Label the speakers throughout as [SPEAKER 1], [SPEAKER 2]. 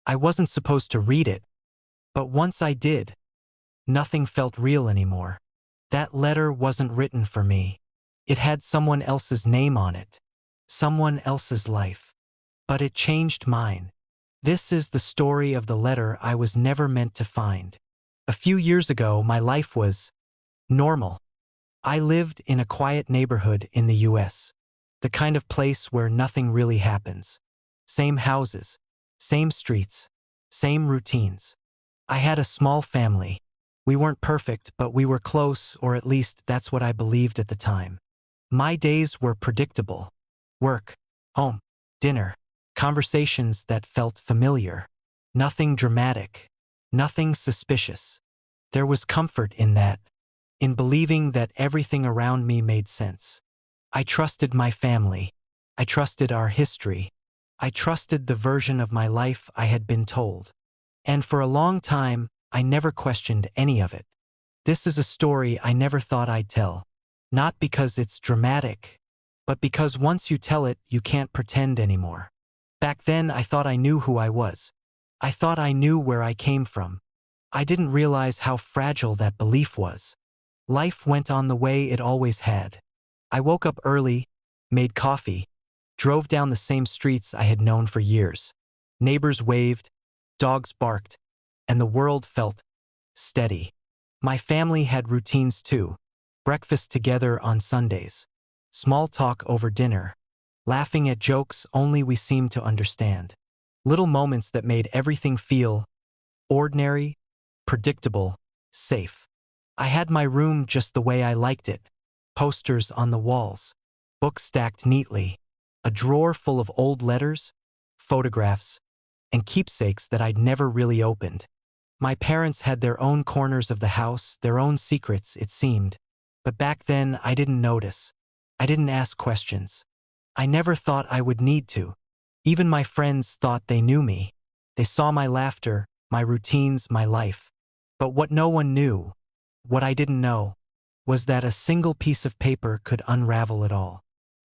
[SPEAKER 1] I wasn't supposed to read it, but once I did, nothing felt real anymore. That letter wasn't written for me. It had someone else's name on it, someone else's life. But it changed mine. This is the story of the letter I was never meant to find. A few years ago, my life was normal. I lived in a quiet neighborhood in the US, the kind of place where nothing really happens. Same houses, same streets, same routines. I had a small family. We weren't perfect, but we were close, or at least that's what I believed at the time. My days were predictable. Work, home, dinner, conversations that felt familiar. Nothing dramatic, nothing suspicious. There was comfort in that, in believing that everything around me made sense. I trusted my family. I trusted our history. I trusted the version of my life I had been told. And for a long time, I never questioned any of it. This is a story I never thought I'd tell. Not because it's dramatic, but because once you tell it, you can't pretend anymore. Back then, I thought I knew who I was. I thought I knew where I came from. I didn't realize how fragile that belief was. Life went on the way it always had. I woke up early, made coffee, drove down the same streets I had known for years. Neighbors waved, dogs barked, and the world felt steady. My family had routines too. Breakfast together on Sundays. Small talk over dinner. Laughing at jokes only we seemed to understand. Little moments that made everything feel ordinary, predictable, safe. I had my room just the way I liked it. Posters on the walls. Books stacked neatly. A drawer full of old letters, photographs, and keepsakes that I'd never really opened. My parents had their own corners of the house, their own secrets, it seemed. But back then, I didn't notice. I didn't ask questions. I never thought I would need to. Even my friends thought they knew me. They saw my laughter, my routines, my life. But what no one knew, what I didn't know, was that a single piece of paper could unravel it all.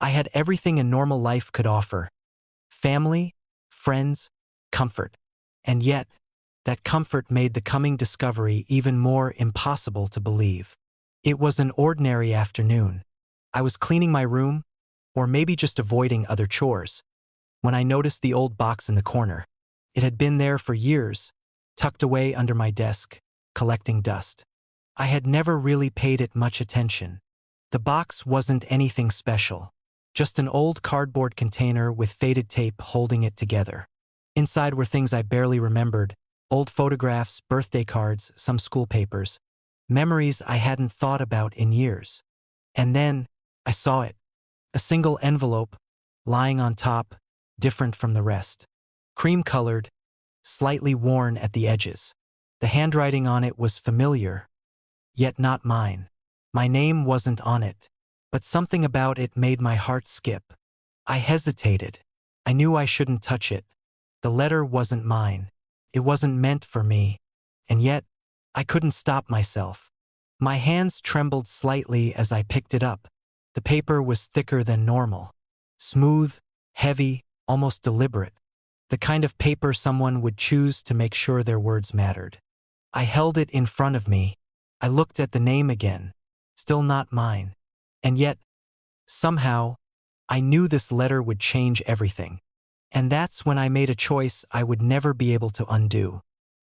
[SPEAKER 1] I had everything a normal life could offer. Family, friends, comfort. And yet, that comfort made the coming discovery even more impossible to believe. It was an ordinary afternoon. I was cleaning my room, or maybe just avoiding other chores, when I noticed the old box in the corner. It had been there for years, tucked away under my desk, collecting dust. I had never really paid it much attention. The box wasn't anything special, just an old cardboard container with faded tape holding it together. Inside were things I barely remembered, old photographs, birthday cards, some school papers, memories I hadn't thought about in years. And then, I saw it. A single envelope, lying on top, different from the rest. Cream-colored, slightly worn at the edges. The handwriting on it was familiar, yet not mine. My name wasn't on it, but something about it made my heart skip. I hesitated. I knew I shouldn't touch it. The letter wasn't mine. It wasn't meant for me. And yet, I couldn't stop myself. My hands trembled slightly as I picked it up. The paper was thicker than normal. Smooth, heavy, almost deliberate. The kind of paper someone would choose to make sure their words mattered. I held it in front of me. I looked at the name again. Still not mine. And yet, somehow, I knew this letter would change everything. And that's when I made a choice I would never be able to undo.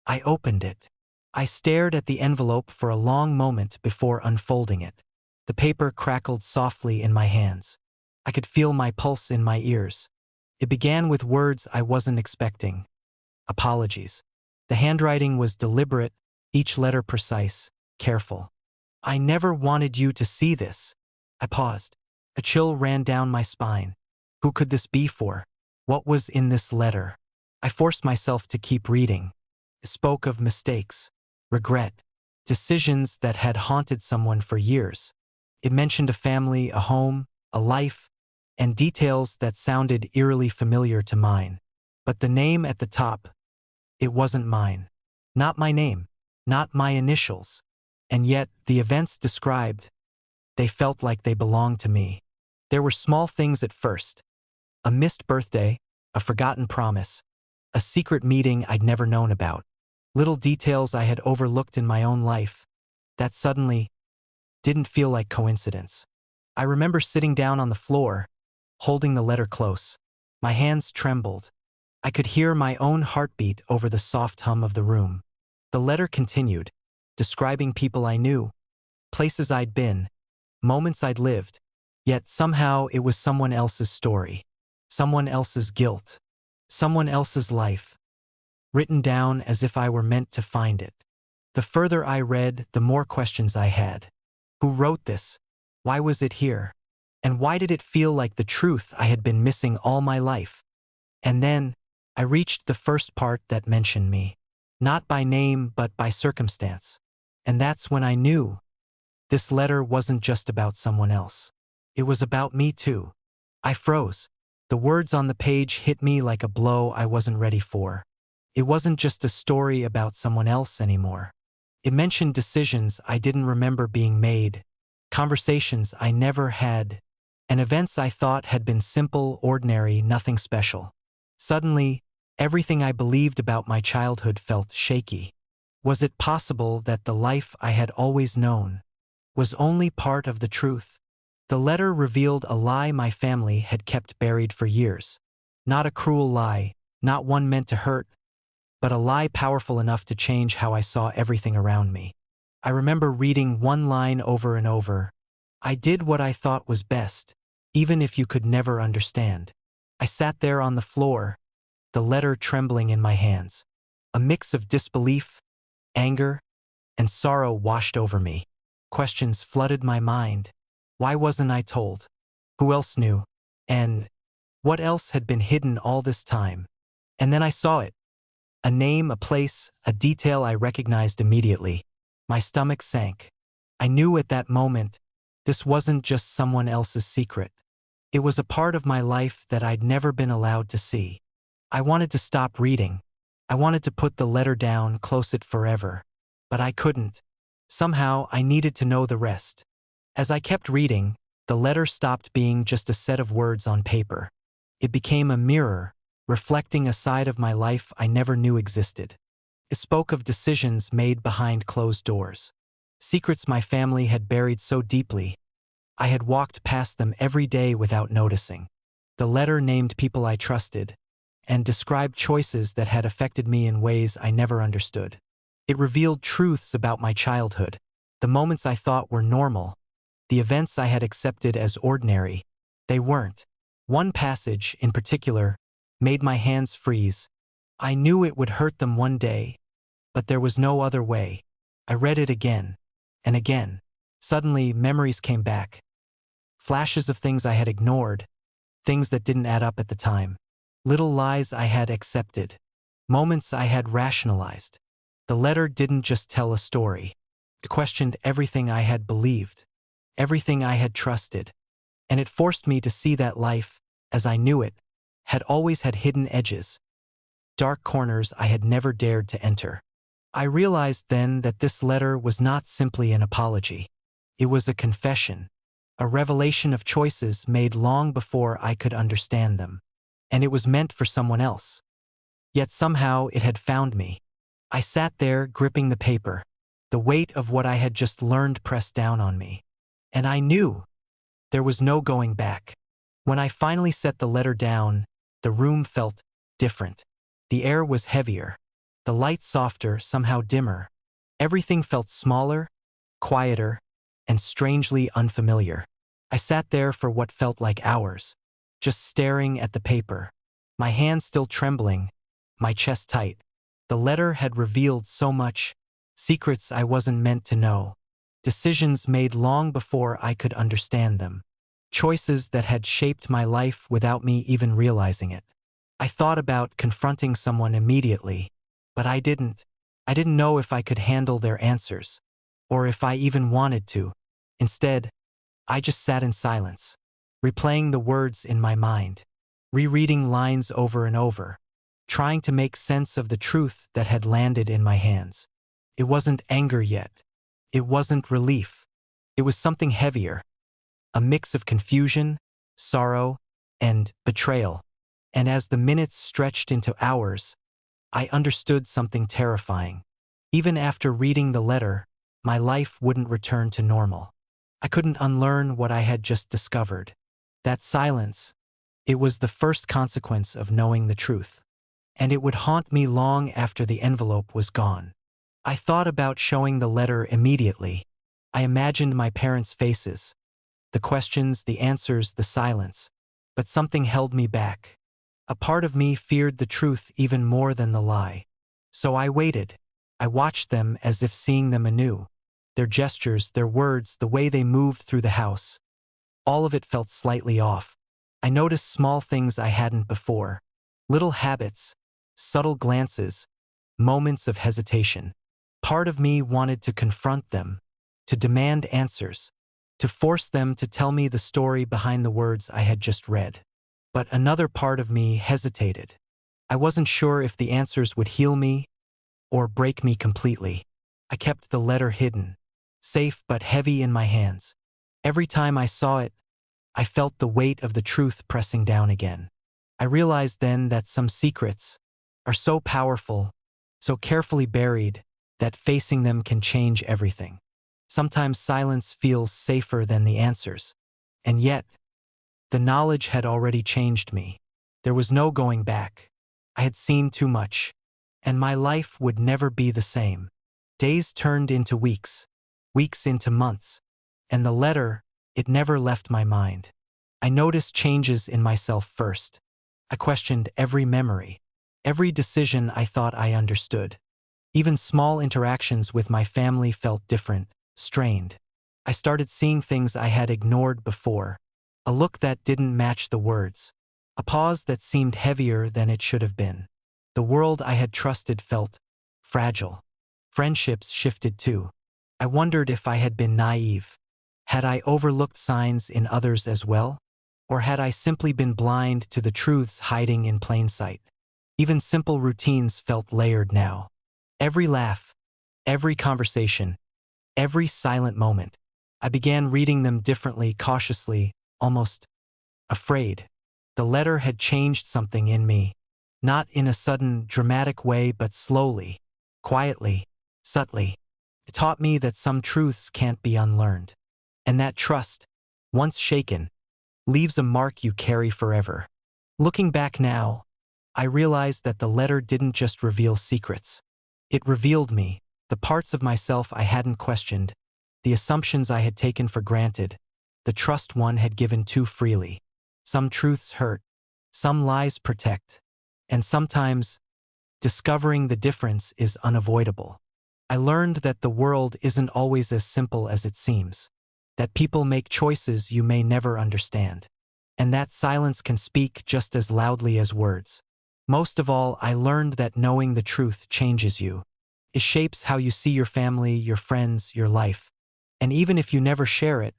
[SPEAKER 1] I opened it. I stared at the envelope for a long moment before unfolding it. The paper crackled softly in my hands. I could feel my pulse in my ears. It began with words I wasn't expecting. Apologies. The handwriting was deliberate, each letter precise, careful. I never wanted you to see this. I paused. A chill ran down my spine. Who could this be for? What was in this letter? I forced myself to keep reading. It spoke of mistakes, regret, decisions that had haunted someone for years. It mentioned a family, a home, a life, and details that sounded eerily familiar to mine. But the name at the top, it wasn't mine. Not my name, not my initials. And yet, the events described, they felt like they belonged to me. There were small things at first. A missed birthday, a forgotten promise, a secret meeting I'd never known about, little details I had overlooked in my own life that suddenly didn't feel like coincidence. I remember sitting down on the floor, holding the letter close. My hands trembled. I could hear my own heartbeat over the soft hum of the room. The letter continued, describing people I knew, places I'd been, moments I'd lived, yet somehow it was someone else's story, someone else's guilt, someone else's life, written down as if I were meant to find it. The further I read, the more questions I had. Who wrote this? Why was it here? And why did it feel like the truth I had been missing all my life? And then, I reached the first part that mentioned me. Not by name, but by circumstance. And that's when I knew this letter wasn't just about someone else. It was about me too. I froze. The words on the page hit me like a blow I wasn't ready for. It wasn't just a story about someone else anymore. It mentioned decisions I didn't remember being made, conversations I never had, and events I thought had been simple, ordinary, nothing special. Suddenly, everything I believed about my childhood felt shaky. Was it possible that the life I had always known was only part of the truth? The letter revealed a lie my family had kept buried for years. Not a cruel lie, not one meant to hurt, but a lie powerful enough to change how I saw everything around me. I remember reading one line over and over. I did what I thought was best, even if you could never understand. I sat there on the floor, the letter trembling in my hands. A mix of disbelief, anger, and sorrow washed over me. Questions flooded my mind. Why wasn't I told? Who else knew? And what else had been hidden all this time? And then I saw it. A name, a place, a detail I recognized immediately. My stomach sank. I knew at that moment, this wasn't just someone else's secret. It was a part of my life that I'd never been allowed to see. I wanted to stop reading. I wanted to put the letter down, close it forever. But I couldn't. Somehow, I needed to know the rest. As I kept reading, the letter stopped being just a set of words on paper. It became a mirror, reflecting a side of my life I never knew existed. It spoke of decisions made behind closed doors. Secrets my family had buried so deeply, I had walked past them every day without noticing. The letter named people I trusted, and described choices that had affected me in ways I never understood. It revealed truths about my childhood, the moments I thought were normal, the events I had accepted as ordinary. They weren't. One passage, in particular, made my hands freeze. I knew it would hurt them one day, but there was no other way. I read it again, and again. Suddenly, memories came back. Flashes of things I had ignored, things that didn't add up at the time. Little lies I had accepted, moments I had rationalized. The letter didn't just tell a story. It questioned everything I had believed, everything I had trusted, and it forced me to see that life, as I knew it, had always had hidden edges, dark corners I had never dared to enter. I realized then that this letter was not simply an apology. It was a confession, a revelation of choices made long before I could understand them. And it was meant for someone else. Yet somehow it had found me. I sat there gripping the paper, the weight of what I had just learned pressed down on me. And I knew there was no going back. When I finally set the letter down, the room felt different. The air was heavier, the light softer, somehow dimmer. Everything felt smaller, quieter, and strangely unfamiliar. I sat there for what felt like hours, just staring at the paper, my hands still trembling, my chest tight. The letter had revealed so much, secrets I wasn't meant to know, decisions made long before I could understand them, choices that had shaped my life without me even realizing it. I thought about confronting someone immediately, but I didn't. I didn't know if I could handle their answers, or if I even wanted to. Instead, I just sat in silence, replaying the words in my mind, rereading lines over and over, trying to make sense of the truth that had landed in my hands. It wasn't anger yet. It wasn't relief. It was something heavier, a mix of confusion, sorrow, and betrayal. And as the minutes stretched into hours, I understood something terrifying. Even after reading the letter, my life wouldn't return to normal. I couldn't unlearn what I had just discovered. That silence, it was the first consequence of knowing the truth. And it would haunt me long after the envelope was gone. I thought about showing the letter immediately. I imagined my parents' faces, the questions, the answers, the silence. But something held me back. A part of me feared the truth even more than the lie. So I waited. I watched them as if seeing them anew. Their gestures, their words, the way they moved through the house. All of it felt slightly off. I noticed small things I hadn't before. Little habits, subtle glances, moments of hesitation. Part of me wanted to confront them, to demand answers, to force them to tell me the story behind the words I had just read. But another part of me hesitated. I wasn't sure if the answers would heal me or break me completely. I kept the letter hidden, safe but heavy in my hands. Every time I saw it, I felt the weight of the truth pressing down again. I realized then that some secrets are so powerful, so carefully buried, that facing them can change everything. Sometimes silence feels safer than the answers. And yet, the knowledge had already changed me. There was no going back. I had seen too much, and my life would never be the same. Days turned into weeks, weeks into months, and the letter, it never left my mind. I noticed changes in myself first. I questioned every memory, every decision I thought I understood. Even small interactions with my family felt different, strained. I started seeing things I had ignored before. A look that didn't match the words. A pause that seemed heavier than it should have been. The world I had trusted felt fragile. Friendships shifted too. I wondered if I had been naive. Had I overlooked signs in others as well? Or had I simply been blind to the truths hiding in plain sight? Even simple routines felt layered now. Every laugh, every conversation, every silent moment. I began reading them differently, cautiously, almost afraid. The letter had changed something in me, not in a sudden, dramatic way, but slowly, quietly, subtly. It taught me that some truths can't be unlearned, and that trust, once shaken, leaves a mark you carry forever. Looking back now, I realized that the letter didn't just reveal secrets. It revealed me, the parts of myself I hadn't questioned, the assumptions I had taken for granted, the trust one had given too freely. Some truths hurt, some lies protect, and sometimes, discovering the difference is unavoidable. I learned that the world isn't always as simple as it seems, that people make choices you may never understand, and that silence can speak just as loudly as words. Most of all, I learned that knowing the truth changes you. It shapes how you see your family, your friends, your life. And even if you never share it,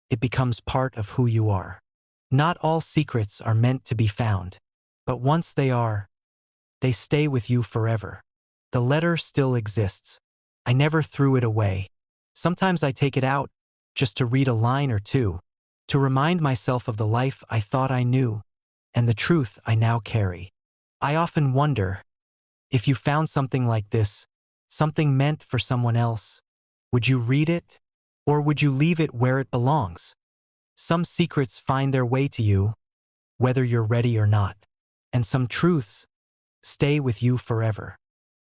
[SPEAKER 1] it becomes part of who you are. Not all secrets are meant to be found, but once they are, they stay with you forever. The letter still exists. I never threw it away. Sometimes I take it out, just to read a line or two, to remind myself of the life I thought I knew, and the truth I now carry. I often wonder, if you found something like this, something meant for someone else, would you read it? Or would you leave it where it belongs? Some secrets find their way to you, whether you're ready or not. And some truths stay with you forever.